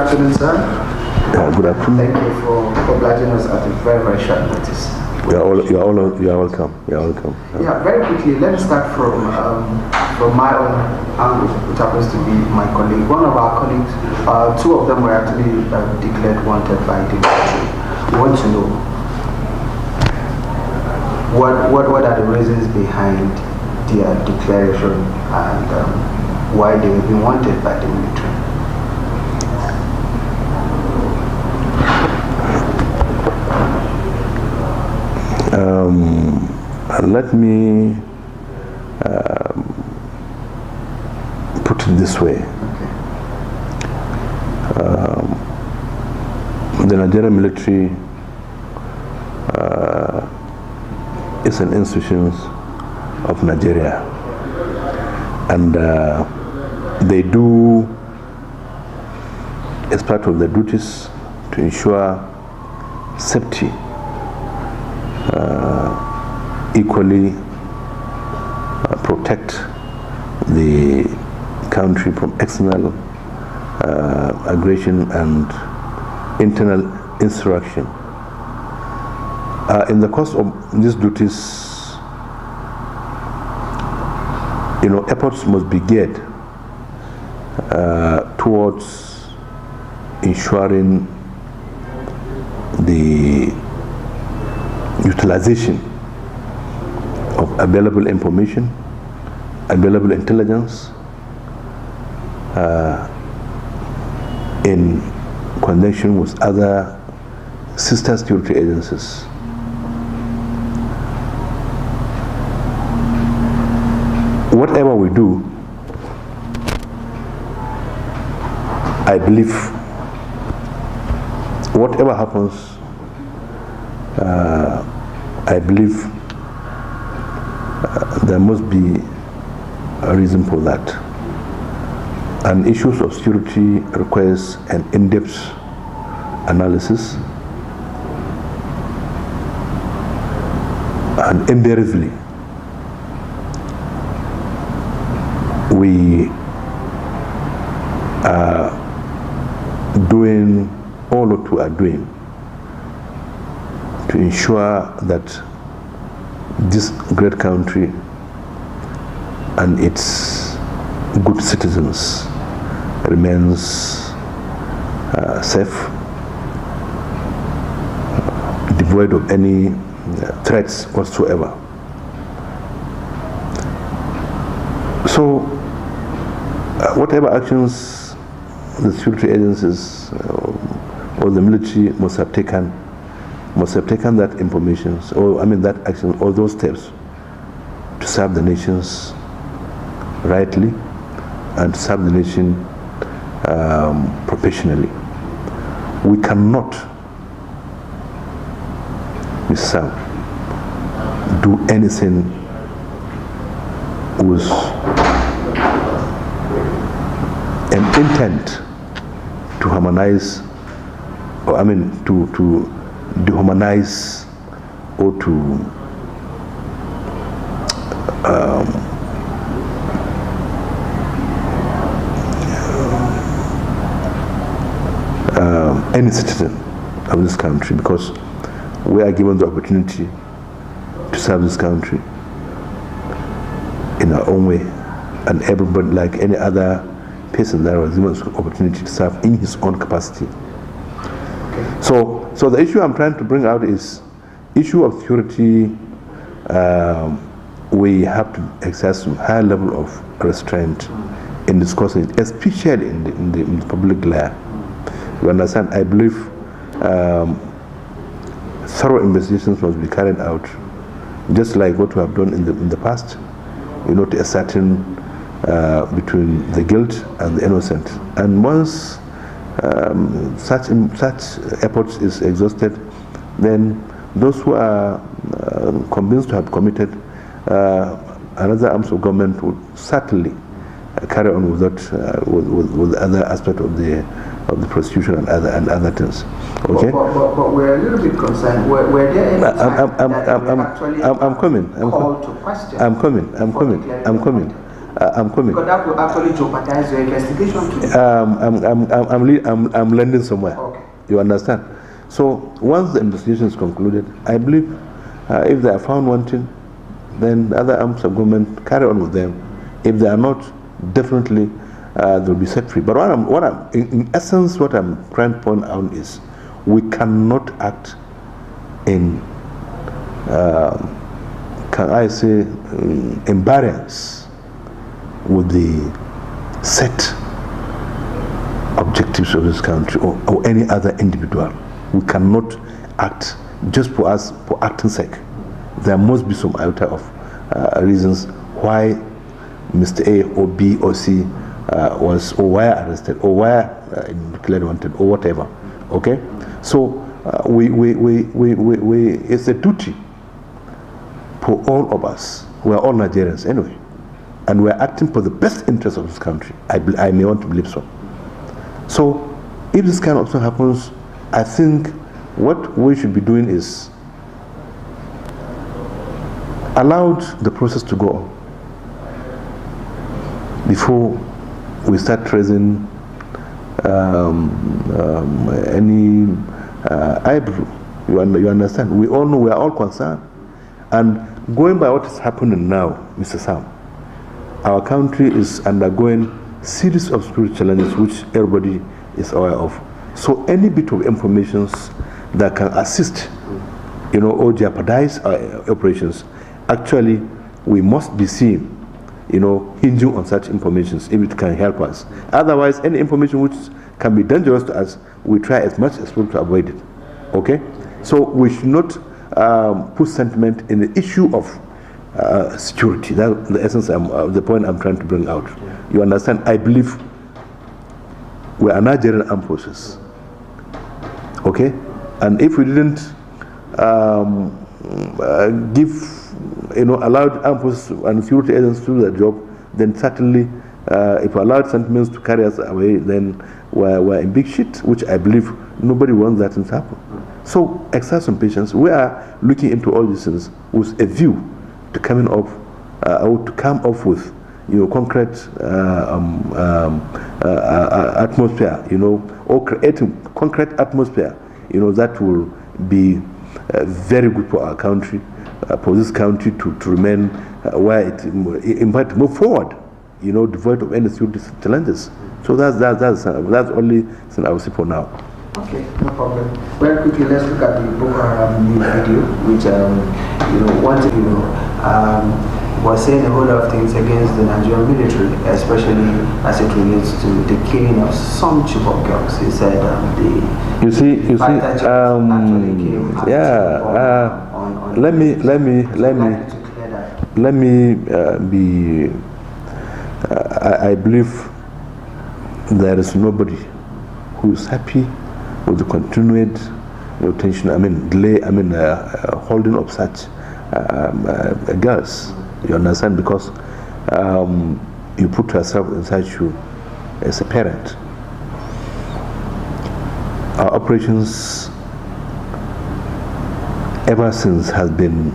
afternoon, sir. Good afternoon. Thank you for obliging us at a very, very short notice. You are welcome. You are welcome. Yeah, very quickly, let me start from my own angle, which happens to be my colleague. One of our colleagues, two of them were actually declared wanted by the military. We want to know what are the reasons behind their declaration and why they have been wanted by the military. Let me put it this way. The Nigerian military is an institution of Nigeria, and they do, as part of their duties, to ensure safety, equally protect the country from external aggression and internal insurrection. In the course of these duties, efforts must be geared towards ensuring the utilization of available information, available intelligence in conjunction with other sister security agencies. Whatever we do, I believe, whatever happens, I believe there must be a reason for that. And issues of security requires an in-depth analysis, and invariably we are doing all what we are doing to ensure that this great country and its good citizens remains safe, devoid of any threats whatsoever. So, whatever actions the security agencies or the military must have taken that information, that action, all those steps to serve the nations rightly and to serve the nation professionally. We cannot, do anything with an intent to harmonize, to dehumanize or to any citizen of this country, because we are given the opportunity to serve this country in our own way, and everybody, like any other person, that was given the opportunity to serve in his own capacity. So the issue I'm trying to bring out is issue of security. We have to exercise some high level of restraint in discussing it, especially in the public layer. You understand? I believe thorough investigations must be carried out, just like what we have done in the past, to ascertain between the guilt and the innocent. And once such efforts is exhausted, then those who are convinced to have committed another arms of government would certainly carry on with that, with other aspect of the prosecution and other things. Okay. But we're a little bit concerned. Were there any I'm coming. I'm coming. Because that will actually jeopardize your investigation too. I'm landing somewhere. Okay. You understand? So once the investigation is concluded, I believe if they are found wanting, then the other arms of government carry on with them. If they are not, definitely they'll be set free. But in essence, what I'm trying to point out is we cannot act in, can I say, invariance with the set objectives of this country or any other individual. We cannot act just for acting's sake. There must be some iota of reasons why Mr. A or B or C was or were arrested or were declared wanted or whatever. Okay, so it's a duty for all of us. We are all Nigerians anyway, and we are acting for the best interest of this country. I may want to believe so. So, if this kind of thing happens, I think what we should be doing is allow the process to go on before we start raising any eyebrow. You understand? We all know, we are all concerned. And going by what is happening now, Mr. Sam, our country is undergoing series of spiritual challenges which everybody is aware of. So any bit of information that can assist, or jeopardize our operations, actually we must be seen, hinging on such information if it can help us. Otherwise, any information which can be dangerous to us, we try as much as possible to avoid it. Okay? So we should not put sentiment in the issue of security. That's the essence, the point I'm trying to bring out. You understand? I believe we are Nigerian armed forces. Okay? And if we didn't allowed armed forces and security agents to do their job, then certainly, if we allowed sentiments to carry us away, then we're in big shit, which I believe nobody wants that to happen. So, exercise some patience. We are looking into all these things with a view to coming up, or to come up with, concrete atmosphere, or creating concrete atmosphere, that will be very good for our country, for this country to remain where it might move forward, devoid of any security challenges. So that's only thing I will say for now. Okay, no problem. Very quickly, let's look at the Boko Haram news video, which was saying a whole lot of things against the Nigerian military, especially as it relates to the killing of some Chibok girls. He said I believe there is nobody who is happy with the continued holding of such girls. You understand? Because you put yourself in such shoe as a parent. Our operations ever since has been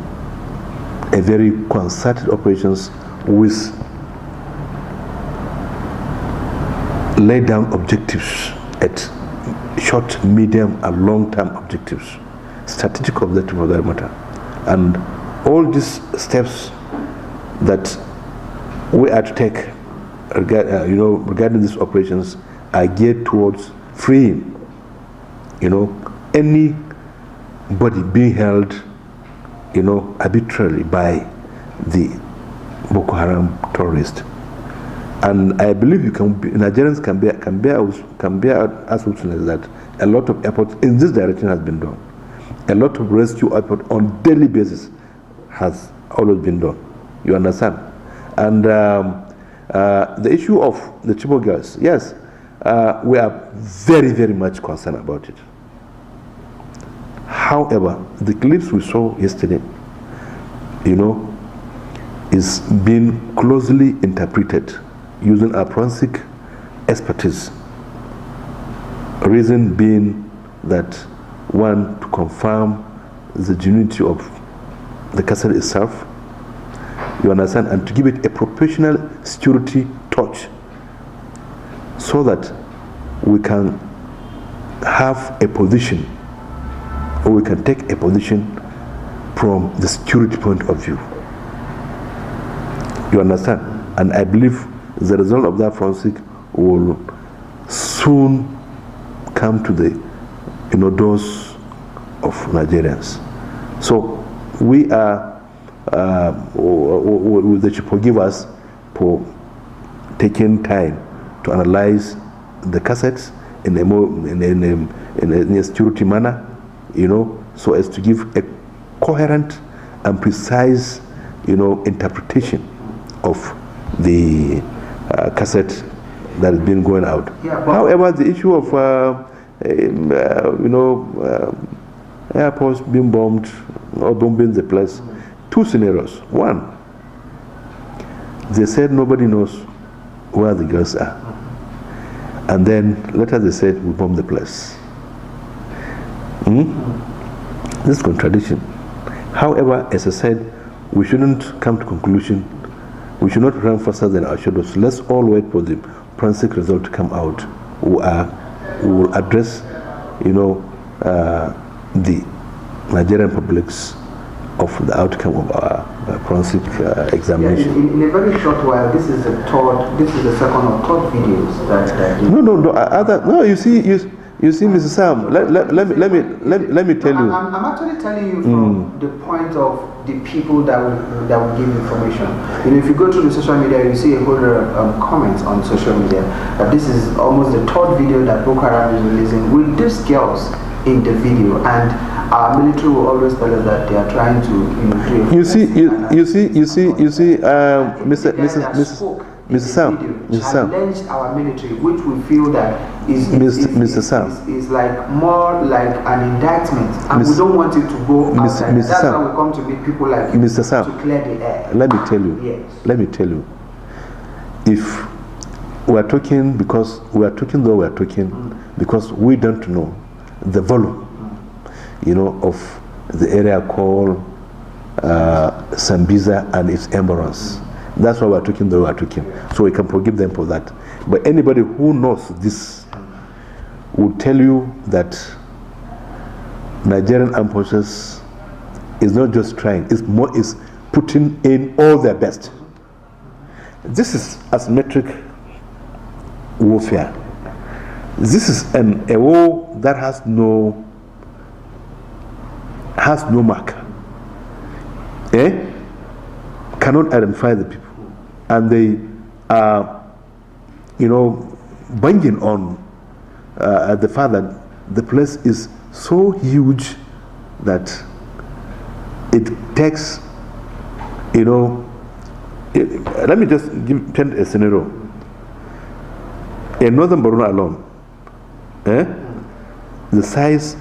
a very concerted operations with laid down objectives at short, medium, and long-term objectives, strategic objective of that matter, and all these steps that we are to take regarding these operations are geared towards freeing, anybody being held, arbitrarily by the Boko Haram terrorists. And I believe Nigerians can bear as witness that a lot of efforts in this direction has been done. A lot of rescue effort on daily basis has always been done. You understand? And the issue of the Chibok girls, yes, we are very, very much concerned about it. However, the clips we saw yesterday, is being closely interpreted using our forensic expertise. Reason being that, one, to confirm the genuinity of the castle itself, You understand? And to give it a professional security touch, so that we can have a position, or we can take a position from the security point of view. You understand? And I believe the result of that forensic will soon come to the doors of Nigerians. So we are they should forgive us for taking time to analyze the cassettes in a security manner, so as to give a coherent and precise, interpretation of the cassette that has been going out. Yeah, however, the issue of airports being bombed or bombing the place, two scenarios. One, they said nobody knows where the girls are, and then later they said we bombed the place. This contradiction. However, as I said, we shouldn't come to conclusion. We should not run faster than our shadows. Let's all wait for the forensic result to come out. We will address, the Nigerian publics of the outcome of our forensic examination. Yeah, in a very short while, this is the second or third videos that No. You see, Mr. Sam. Let me tell you. I'm actually telling you from the point of the people that will give information. If you go to the social media, you see a whole lot of comments on social media that this is almost the third video that Boko Haram is releasing with these girls in the video, and our military will always tell us that they are trying to do. You see, Mr. Sam, challenged our military, which we feel that is like more like an indictment, and we don't want it to go outside. That's why we come to meet people like you Mr. Sam, to clear the air. Let me tell you. Yes. Let me tell you. If we are talking because we don't know the volume, of the area called Sambiza and its environs. That's why we are talking. So we can forgive them for that. But anybody who knows this will tell you that Nigerian armed forces is not just trying, is putting in all their best. This is asymmetric warfare. This is a war that has no mark. Cannot identify the people, and they are, banging on the fact that the place is so huge that it takes, let me just paint a scenario. In northern Borno alone, the size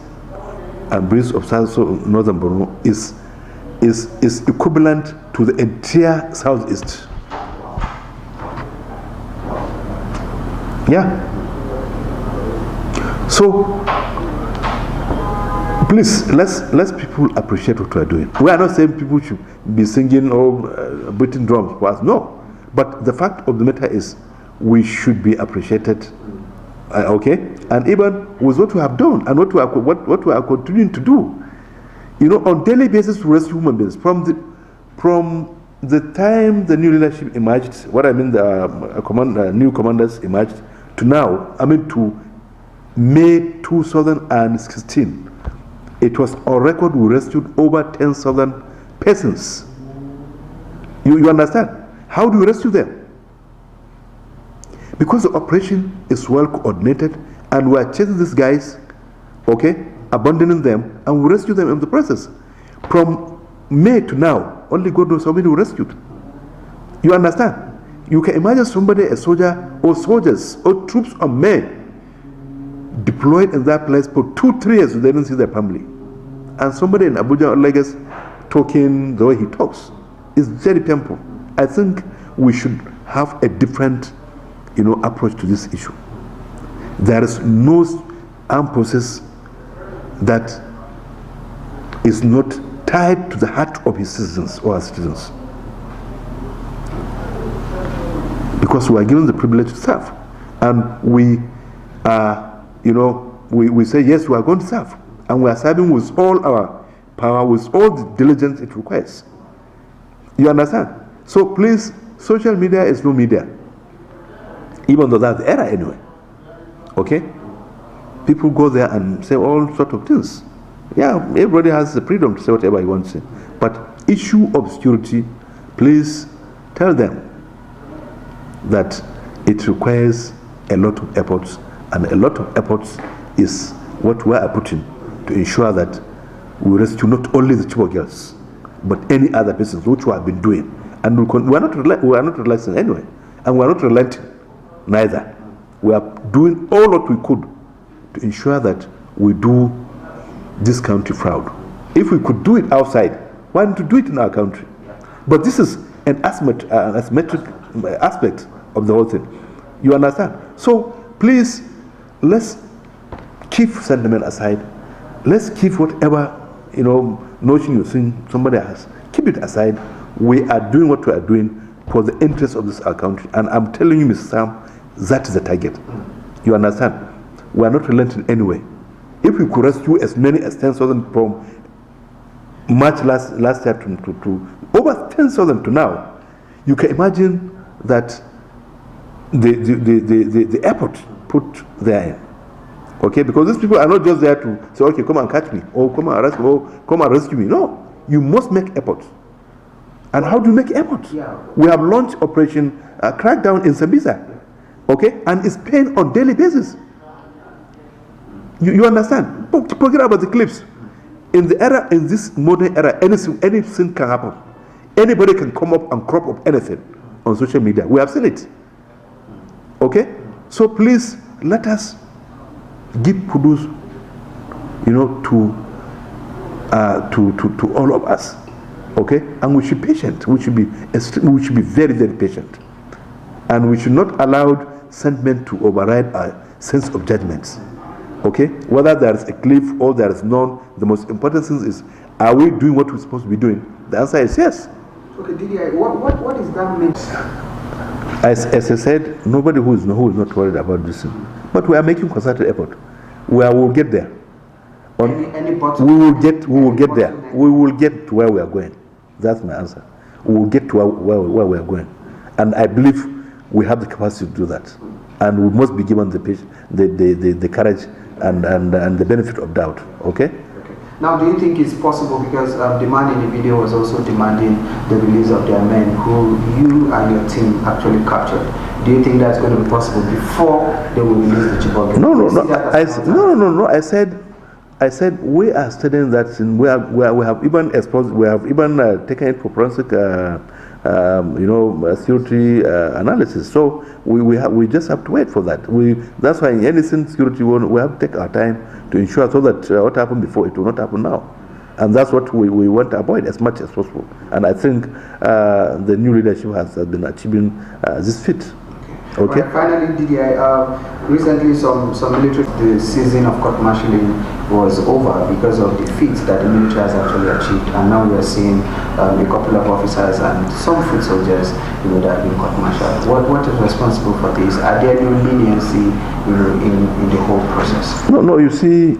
and breadth of northern Borno is equivalent to the entire southeast. Yeah. So please, let's people appreciate what we are doing. We are not saying people should be singing or beating drums for us. No, but the fact of the matter is, we should be appreciated. Okay, and even with what we have done and what we are continuing to do, on daily basis to rescue human beings from the time the new leadership emerged. What I mean, the new commanders emerged to now. I mean to May 2016. It was on record we rescued over 10,000 persons. You understand? How do we rescue them? Because the operation is well coordinated, and we are chasing these guys, abandoning them, and we rescue them in the process. From May to now, only God knows how many we rescued. You understand? You can imagine somebody, a soldier, or soldiers, or troops of men deployed in that place for 2-3 years, they didn't see their family. And somebody in Abuja or Lagos talking the way he talks is very painful. I think we should have a different approach to this issue. There is no armed process that is not tied to the heart of his citizens or our citizens. because we are given the privilege to serve, and we are, we say yes, we are going to serve, and we are serving with all our power, with all the diligence it requires. You understand? So please, social media is no media, even though that's the era anyway. Okay? People go there and say all sorts of things. Yeah, everybody has the freedom to say whatever he wants to say. But issue of security, please tell them that it requires a lot of efforts, and a lot of efforts is what we are putting to ensure that we rescue not only the Chibok girls, but any other persons which we have been doing. And we are not relaxing anyway, and we are not relenting neither. We are doing all what we could to ensure that we do this country proud. If we could do it outside, why not do it in our country? But this is an asymmetric aspect of the whole thing. You understand? So please, let's keep sentiment aside. Let's keep whatever notion you think somebody has. Keep it aside. We are doing what we are doing for the interest of this our country. And I'm telling you, Mr. Sam, that is the target. You understand? We are not relenting anyway. If we could rescue as many as 10,000 from March last year to over 10,000 to now, you can imagine that the effort put there. Okay, because these people are not just there to say, okay, come and catch me, or come and rescue me. No, you must make efforts. And how do you make efforts? Yeah. We have launched Operation Crackdown in Sambisa, okay, and it's paying on daily basis. You understand? Forget about the clips. In this modern era, anything can happen. Anybody can come up and crop up anything on social media. We have seen it. Okay, so please let us give kudos, to all of us. Okay, and we should be patient. We should be very, very patient, and we should not allow sentiment to override our sense of judgments. Okay, whether there is a cliff or there is none, the most important thing is, are we doing what we're supposed to be doing? The answer is yes. Okay, Didier, what is that mean? As I said, nobody who is not worried about this thing. But we are making concerted effort. We will get there. We will get there. We will get to where we are going. That's my answer. We will get to where we are going. And I believe we have the capacity to do that. And we must be given the courage and the benefit of doubt. Okay? Now, do you think it's possible, because the man in the video was also demanding the release of their men who you and your team actually captured? Do you think that's going to be possible before they will release the Chibok? No. I said we are studying that. We have even exposed. We have even taken it for forensic, security analysis. So we just have to wait for that. That's why in anything security we have to take our time to ensure so that what happened before, it will not happen now. And that's what we want to avoid as much as possible. And I think the new leadership has been achieving this feat. Okay. Right, finally, Didier, recently some military, the season of court martialing was over because of the feats that the military has actually achieved, and now we are seeing a couple of officers and some foot soldiers, that have been court-martialed. What is responsible for this? Are there no leniency, in the whole process? No. You see,